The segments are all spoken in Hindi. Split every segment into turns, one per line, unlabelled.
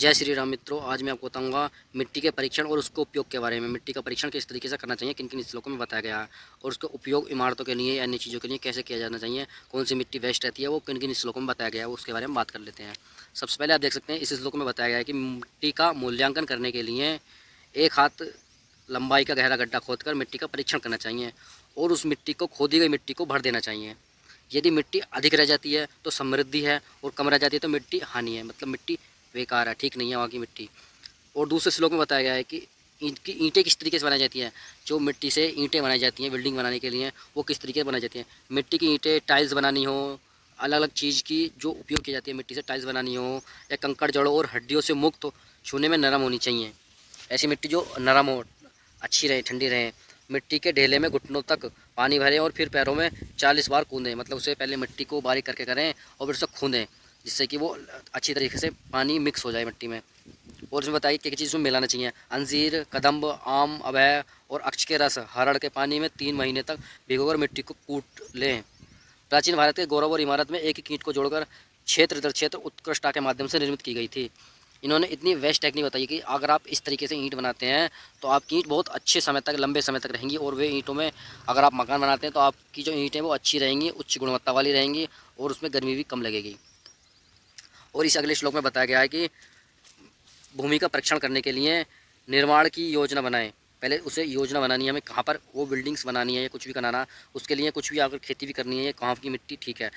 जय श्री राम मित्रों, आज मैं आपको बताऊंगा मिट्टी के परीक्षण और उसके उपयोग के बारे में। मिट्टी का परीक्षण किस तरीके से करना चाहिए, किन किन श्लोकों में बताया गया है, और उसका उपयोग इमारतों के लिए या अन्य चीज़ों के लिए कैसे किया जाना चाहिए, कौन सी मिट्टी बेस्ट रहती है, वो किन किन श्लोकों में बताया गया है, उसके बारे में बात कर लेते हैं। सबसे पहले आप देख सकते हैं इस श्लोक में बताया गया है कि मिट्टी का मूल्यांकन करने के लिए 1 हाथ लंबाई का गहरा गड्ढा खोदकर मिट्टी का परीक्षण करना चाहिए और उस मिट्टी को, खोदी गई मिट्टी को भर देना चाहिए। यदि मिट्टी अधिक रह जाती है तो समृद्धि है, और कम रह जाती है तो मिट्टी हानि है, मतलब मिट्टी बेकार है, ठीक नहीं है वहाँ की मिट्टी। और दूसरे श्लोक में बताया गया है कि ईंटें किस तरीके से बनाई जाती हैं। जो मिट्टी से ईंटें बनाई जाती हैं बिल्डिंग बनाने के लिए, वो किस तरीके से बनाई जाती हैं। मिट्टी की ईंटें टाइल्स बनानी हो, अलग अलग चीज़ की जो उपयोग की जाती है मिट्टी से टाइल्स बनानी हो, या कंकड़ जड़ों और हड्डियों से मुक्त हो, छूने में नरम होनी चाहिए। ऐसी मिट्टी जो नरम हो, अच्छी रहे, ठंडी रहे। मिट्टी के ढेले में घुटनों तक पानी भरें और फिर पैरों में 40 बार कूदें, मतलब उससे पहले मिट्टी को बारीक करके करें और फिर उसे खूंदें, जिससे कि वो अच्छी तरीके से पानी मिक्स हो जाए मिट्टी में। और उसमें बताइए क्या क्या चीज़ उसमें मिलाना चाहिए। अंजीर, कदम्ब, आम, अभय और अक्ष के रस हरड़ के पानी में 3 महीने तक भिगोकर मिट्टी को कूट लें। प्राचीन भारत के गौरव और इमारत में एक एक ईंट को जोड़कर क्षेत्र दर क्षेत्र उत्कृष्टता के माध्यम से निर्मित की गई थी। इन्होंने इतनी बेस्ट टेक्निक बताई कि अगर आप इस तरीके से ईंट बनाते हैं तो आपकी ईंट बहुत अच्छे समय तक, लंबे समय तक रहेंगी। और वे ईंटों में अगर आप मकान बनाते हैं तो आपकी जो ईंटें वो अच्छी रहेंगी, उच्च गुणवत्ता वाली रहेंगी, और उसमें गर्मी भी कम लगेगी। और इस अगले श्लोक में बताया गया है कि भूमि का परीक्षण करने के लिए निर्माण की योजना बनाएं। पहले उसे योजना बनानी है, हमें कहाँ पर वो बिल्डिंग्स बनानी है या कुछ भी बनाना, उसके लिए कुछ भी अगर खेती भी करनी है, कहाँ की मिट्टी ठीक है।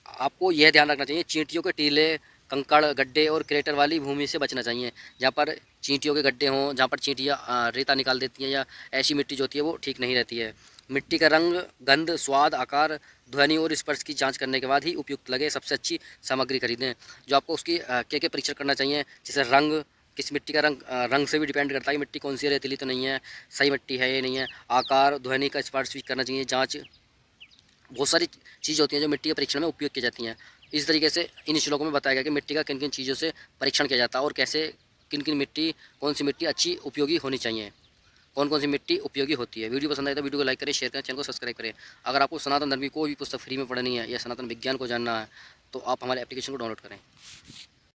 आपको यह ध्यान रखना चाहिए चींटियों के टीले, कंकड़, गड्ढे और क्रेटर वाली भूमि से बचना चाहिए। जहाँ पर चींटियों के गड्ढे हों, जहाँ पर चींटियाँ रेता निकाल देती हैं, या ऐसी मिट्टी जो होती है वो ठीक नहीं रहती है। मिट्टी का रंग, गंध, स्वाद, आकार, ध्वनि और स्पर्श की जांच करने के बाद ही उपयुक्त लगे सबसे अच्छी सामग्री खरीदें। जो आपको उसकी क्या परीक्षण करना चाहिए, जैसे रंग, किस मिट्टी का रंग, रंग से भी डिपेंड करता है कि मिट्टी कौन सी है, रेतीली तो नहीं है, सही मिट्टी है ये नहीं है। आकार, ध्वनि का स्पर्श भी करना चाहिए जाँच। बहुत सारी चीज़ होती हैं जो मिट्टी के परीक्षण में उपयोग की जाती हैं। इस तरीके से इन श्लोकों में बताया गया कि मिट्टी का किन किन चीज़ों से परीक्षण किया जाता है, और कैसे किन किन मिट्टी, कौन सी मिट्टी अच्छी उपयोगी होनी चाहिए, कौन कौन सी मिट्टी उपयोगी होती है। वीडियो पसंद आए तो वीडियो को लाइक करें, शेयर करें, चैनल को सब्सक्राइब करें। अगर आपको सनातन धर्म की कोई भी पुस्तक फ्री में पढ़नी है या सनातन विज्ञान को जानना है तो आप हमारे एप्लीकेशन को डाउनलोड करें।